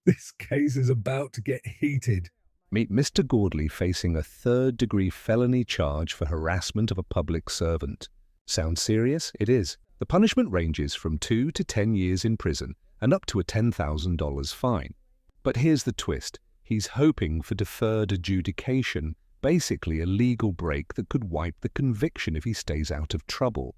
This case is about to get heated. Meet Mr. Gordley facing a third-degree felony charge for harassment of a public servant. Sounds serious? It is. The punishment ranges from 2 to 10 years in prison and up to a $10,000 fine. But here's the twist. He's hoping for deferred adjudication, basically a legal break that could wipe the conviction if he stays out of trouble.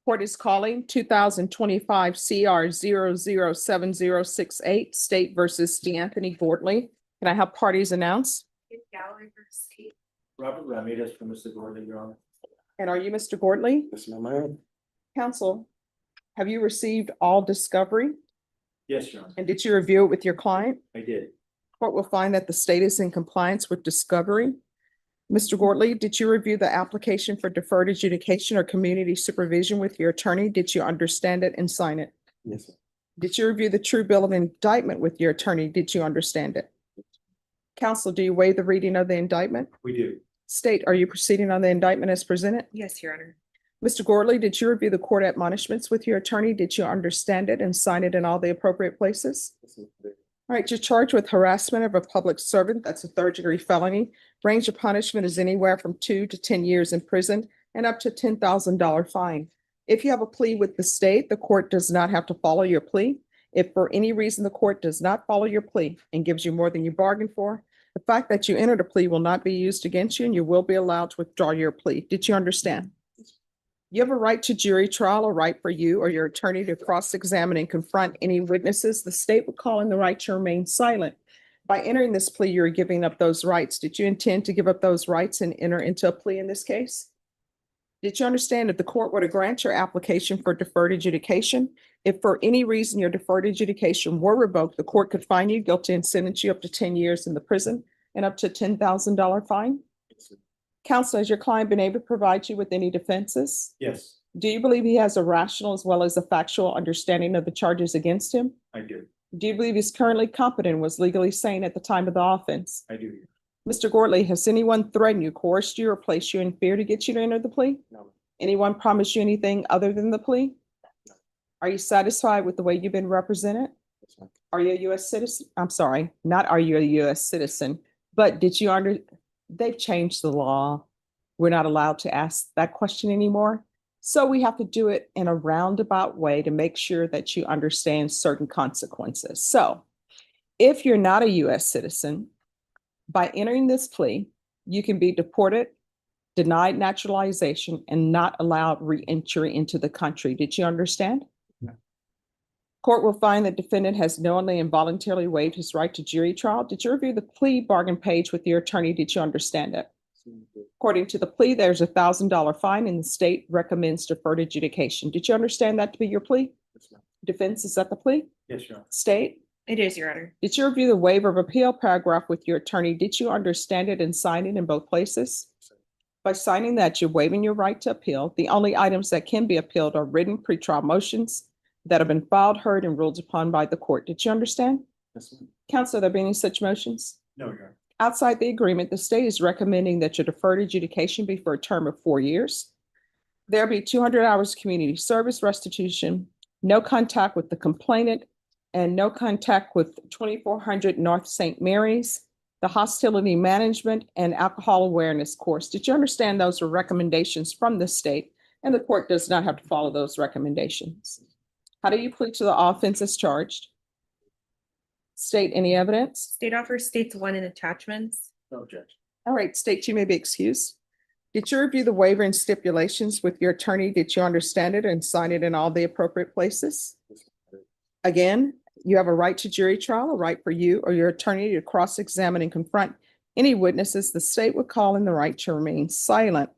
Court is calling 2025 CR 007068, State versus DeAnthony Gordley. Can I have parties announced? Gallery for State. Robert Ramirez for Mr. Gordon, Your Honor. And are you Mr. Gordley? Yes, ma'am, I am. Counsel, have you received all discovery? Yes, Your Honor, And did you review it with your client? I did. Court will find that the state is in compliance with discovery. Mr. Gordley, did you review the application for deferred adjudication or community supervision with your attorney? Did you understand it and sign it? Yes, sir. Did you review the true bill of indictment with your attorney? Did you understand it? Counsel, do you waive the reading of the indictment? We do. State, are you proceeding on the indictment as presented? Yes, Your Honor. Mr. Gordley, did you review the court admonishments with your attorney? Did you understand it and sign it in all the appropriate places? Yes, sir. All right, you're charged with harassment of a public servant. That's a third-degree felony. Range of punishment is anywhere from 2 to 10 years in prison and up to $10,000 fine. If you have a plea with the state, the court does not have to follow your plea. If for any reason the court does not follow your plea and gives you more than you bargained for, the fact that you entered a plea will not be used against you and you will be allowed to withdraw your plea. Did you understand? You have a right to jury trial, a right for you or your attorney to cross-examine and confront any witnesses. The state would call in the right to remain silent. By entering this plea, you're giving up those rights. Did you intend to give up those rights and enter into a plea in this case? Did you understand if the court were to grant your application for deferred adjudication, if for any reason your deferred adjudication were revoked, the court could find you guilty and sentence you up to 10 years in the prison and up to $10,000 fine? Yes, sir. Counsel, has your client been able to provide you with any defenses? Yes, Do you believe he has a rational as well as a factual understanding of the charges against him? I do. Do you believe he's currently competent and was legally sane at the time of the offense? I do. Mr. Gordley, has anyone threatened you, coerced you, or placed you in fear to get you to enter the plea? No. Anyone promised you anything other than the plea? No. Are you satisfied with the way you've been represented? Yes, ma'am. Are you a U.S. citizen? I'm sorry, not are you a U.S. citizen, but did you they've changed the law. We're not allowed to ask that question anymore. So we have to do it in a roundabout way to make sure that you understand certain consequences. So if you're not a U.S. citizen, by entering this plea, you can be deported, denied naturalization, and not allowed re-entry into the country. Did you understand? No. Court will find the defendant has knowingly and voluntarily waived his right to jury trial. Did you review the plea bargain page with your attorney? Did you understand it? According to the plea, there's a $1,000 fine and the state recommends deferred adjudication. Did you understand that to be your plea? Yes, ma'am. Defense, is that the plea? Yes, Your Honor. State? It is, Your Honor. Did you review the waiver of appeal paragraph with your attorney? Did you understand it and sign it in both places? By signing that, you're waiving your right to appeal. The only items that can be appealed are written pretrial motions that have been filed, heard, and ruled upon by the court. Did you understand? Yes, ma'am. Counsel, there be any such motions? No, Your Honor. Outside the agreement, the state is recommending that your deferred adjudication be for a term of 4 years. There'll be 200 hours community service restitution, no contact with the complainant, and no contact with 2400 North St. Mary's, the hostility management and alcohol awareness course. Did you understand those are recommendations from the state and the court does not have to follow those recommendations? How do you plead to the offense as charged? State, any evidence? State offer states one in attachments. No objection. All right, state, you may be excused. Did you review the waiver and stipulations with your attorney? Did you understand it and sign it in all the appropriate places? Yes, ma'am. Again, you have a right to jury trial, a right for you or your attorney to cross-examine and confront any witnesses. The state would call in the right to remain silent.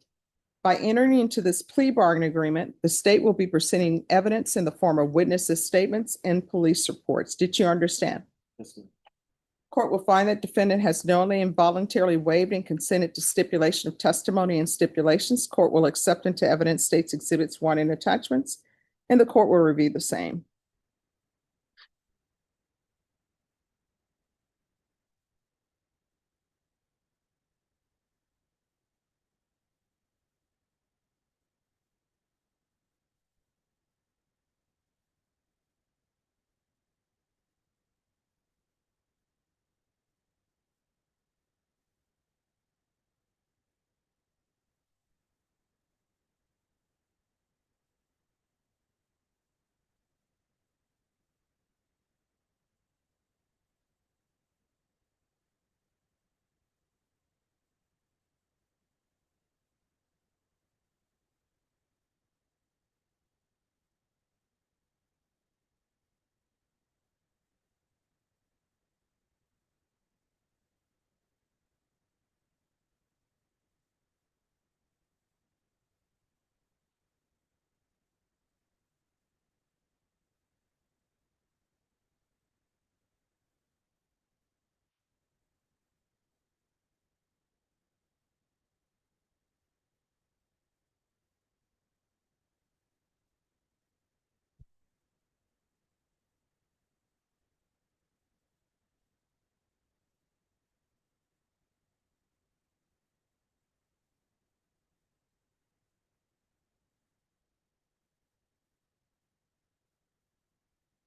By entering into this plea bargain agreement, the state will be presenting evidence in the form of witnesses' statements and police reports. Did you understand? Yes, ma'am. Court will find that defendant has knowingly and voluntarily waived and consented to stipulation of testimony and stipulations. Court will accept into evidence states exhibits 1 and attachments, and the court will review the same.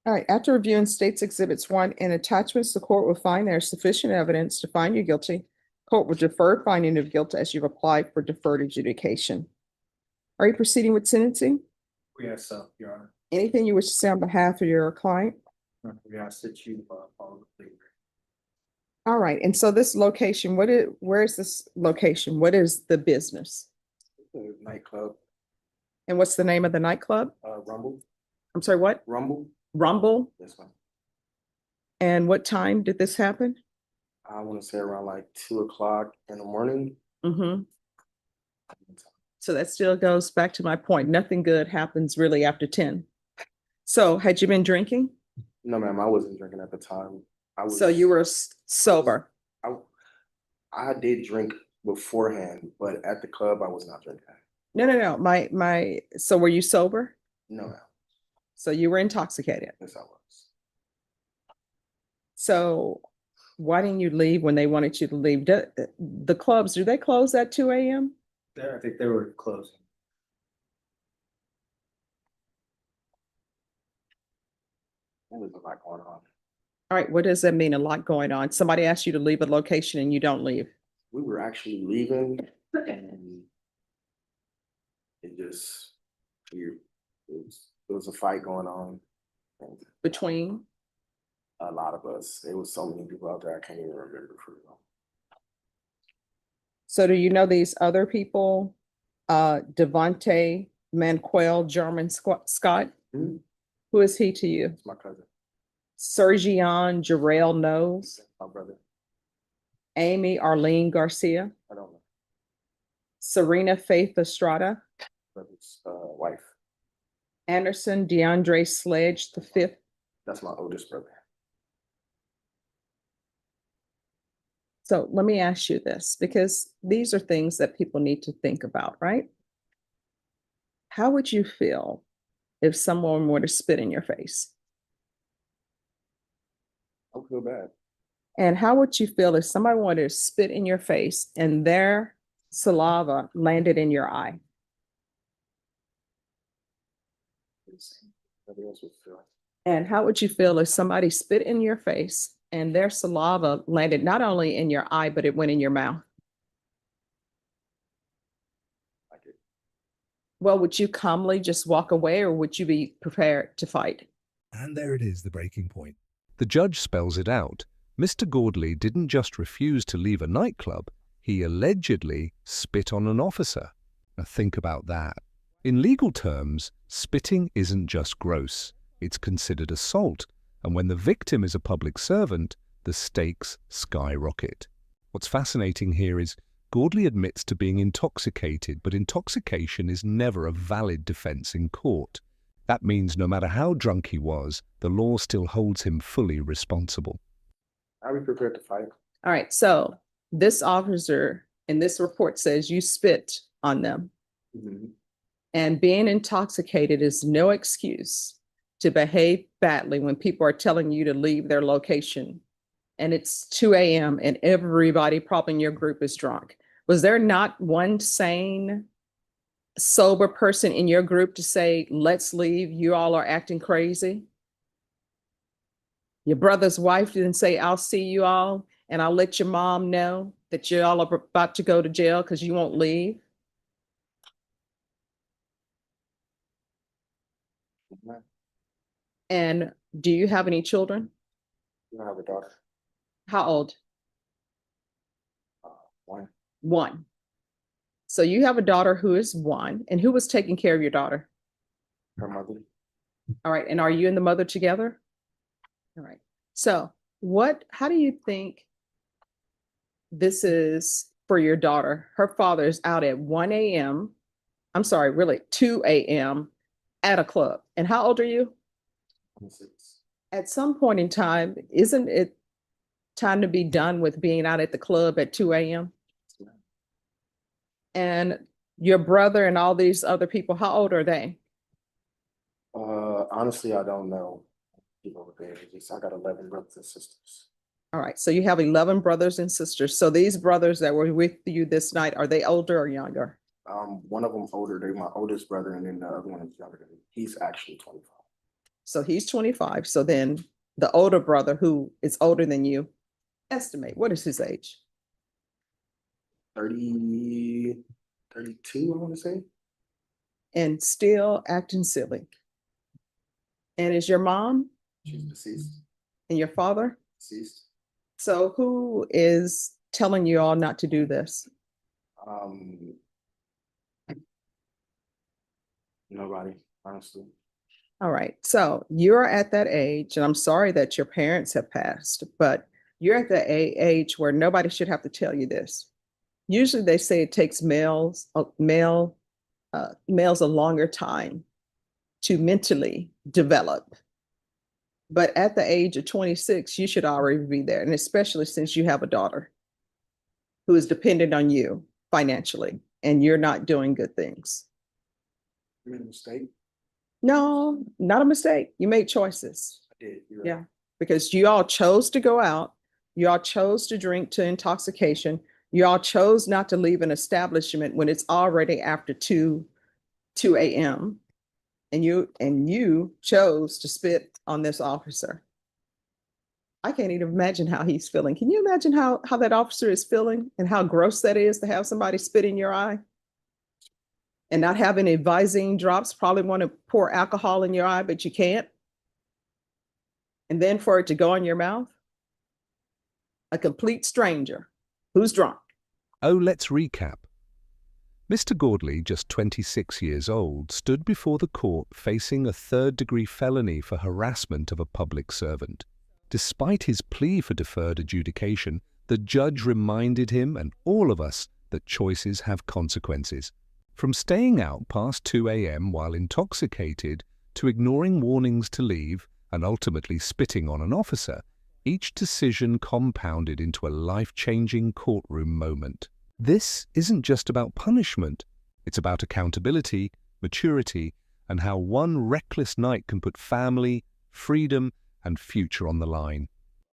All right, after reviewing State's Exhibits 1 and attachments, the court will find there is sufficient evidence to find you guilty. Court will defer finding of guilt as you've applied for deferred adjudication. Are you proceeding with sentencing? We ask so, Your Honor. Anything you wish to say on behalf of your client? We ask that you follow the plea. All right, and so this location, where is this location? What is the business? Nightclub, And what's the name of the nightclub? Rumble, I'm sorry, what? Rumble. Rumble? Yes, ma'am. And what time did this happen? I want to say around like 2 o'clock in the morning. Mm-hmm. So that still goes back to my point. Nothing good happens really after 10. So had you been drinking? No, ma'am, I wasn't drinking at the time. So you were sober. I did drink beforehand, but at the club, I was not drinking. No. So were you sober? No, ma'am. So you were intoxicated. Yes, I was. So why didn't you leave when they wanted you to leave? The clubs, do they close at 2 a.m.? I think they were closing. There was a lot going on. All right, what does that mean? A lot going on. Somebody asked you to leave a location and you don't leave. We were actually leaving and it just, it was a fight going on. And Between? a lot of us, there was so many people out there, I can't even remember for real. So do you know these other people? Devontae Manquel, German Scott? Mhm. Who is he to you? It's my cousin, Sergion Jarrell Knowles, my brother. Amy Arlene Garcia, I don't know, Serena Faith Estrada, brother's wife. Anderson DeAndre Sledge the fifth. That's my oldest brother. So let me ask you this, because these are things that people need to think about, right? How would you feel if someone were to spit in your face? I feel bad. And how would you feel if somebody wanted to spit in your face and their saliva landed in your eye? Nobody else would feel. And how would you feel if somebody spit in your face and their saliva landed not only in your eye, but it went in your mouth? Like it. Well, would you calmly just walk away or would you be prepared to fight? And there it is, the breaking point. The judge spells it out. Mr. Gordley didn't just refuse to leave a nightclub, he allegedly spit on an officer. Now think about that. In legal terms, spitting isn't just gross, it's considered assault, and when the victim is a public servant, the stakes skyrocket. What's fascinating here is Gordley admits to being intoxicated, but intoxication is never a valid defense in court. That means no matter how drunk he was, the law still holds him fully responsible. Are we prepared to fight? All right, so this officer in this report says you spit on them. Mhm. And being intoxicated is no excuse to behave badly when people are telling you to leave their location. And it's 2 a.m. and everybody probably in your group is drunk. Was there not one sane, sober person in your group to say, let's leave, you all are acting crazy? Your brother's wife didn't say, I'll see you all and I'll let your mom know that you all are about to go to jail because you won't leave? Mhm. And do you have any children? You have a daughter. How old? One. One. So you have a daughter who is one, and who was taking care of your daughter? Her mother. All right, and are you and the mother together? All right. So how do you think this is for your daughter? Her father is out at 1 a.m. I'm sorry, really 2 a.m. at a club. And how old are you? 26. At some point in time, isn't it time to be done with being out at the club at 2 a.m.? And your brother and all these other people, how old are they? Honestly, I don't know. People with their ages. I got 11 brothers and sisters. All right, so you have 11 brothers and sisters. So these brothers that were with you this night, are they older or younger? One of them older. They're my oldest brother, and then the other one is younger than me. He's actually 25. So he's 25. So then the older brother who is older than you, estimate, what is his age? 30, 32, I want to say. And still acting silly. And is your mom She's deceased. and your father? Deceased. So who is telling you all not to do this? Nobody, honestly. All right. So you're at that age, and I'm sorry that your parents have passed, but you're at the age where nobody should have to tell you this. Usually they say it takes males a longer time to mentally develop. But at the age of 26, you should already be there. And especially since you have a daughter who is dependent on you financially and you're not doing good things. You made a mistake. No, not a mistake. You made choices. I did. You're Yeah. right. Because you all chose to go out. You all chose to drink to intoxication. You all chose not to leave an establishment when it's already after 2 a.m. And you chose to spit on this officer. I can't even imagine how he's feeling. Can you imagine how that officer is feeling and how gross that is to have somebody spit in your eye? And not have any Visine drops, probably want to pour alcohol in your eye, but you can't. And then for it to go in your mouth? A complete stranger who's drunk. Oh, let's recap. Mr. Gordley, just 26 years old, stood before the court facing a third-degree felony for harassment of a public servant. Despite his plea for deferred adjudication, the judge reminded him and all of us that choices have consequences. From staying out past 2 a.m. while intoxicated to ignoring warnings to leave and ultimately spitting on an officer, each decision compounded into a life-changing courtroom moment. This isn't just about punishment. It's about accountability, maturity, and how one reckless night can put family, freedom, and future on the line.